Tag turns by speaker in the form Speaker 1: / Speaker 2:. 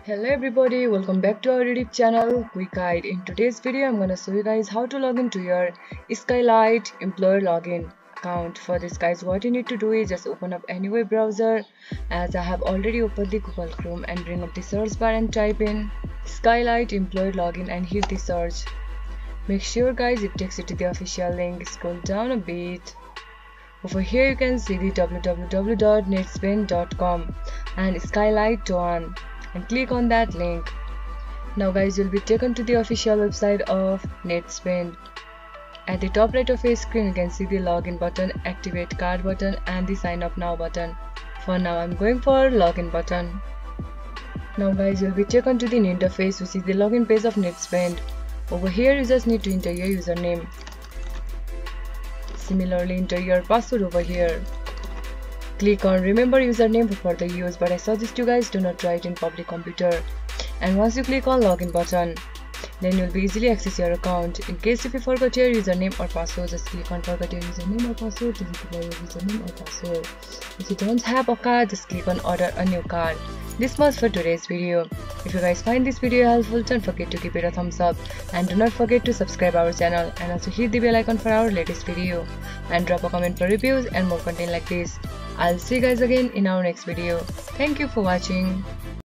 Speaker 1: Hello everybody, welcome back to our YouTube channel Quick Guide. In today's video I'm gonna show you guys how to log into your Skylight employer login account. For this guys, what you need to do is just open up any web browser, as I have already opened the Google Chrome, and bring up the search bar and type in Skylight employer login and hit the search. Make sure guys it takes you to the official link. Scroll down a bit. Over here you can see the www.netspend.com and Skylight one, and click on that link. Now guys, you'll be taken to the official website of Netspend. At the top right of your screen you can see the login button, activate card button and the sign up now button. For now I'm going for login button. Now guys, you'll be taken to the new interface, which is the login page of Netspend. Over here you just need to enter your username. Similarly, enter your password over here. Click on remember username for further use, but I suggest you guys do not try it in public computer. And once you click on login button, then you'll be easily access your account. In case if you forgot your username or password, just click on forget your username or password to retrieve your username or password. If you don't have a card, just click on order a new card. This was for today's video. If you guys find this video helpful, don't forget to give it a thumbs up and do not forget to subscribe our channel, and also hit the bell icon for our latest video, and drop a comment for reviews and more content like this. I'll see you guys again in our next video. Thank you for watching.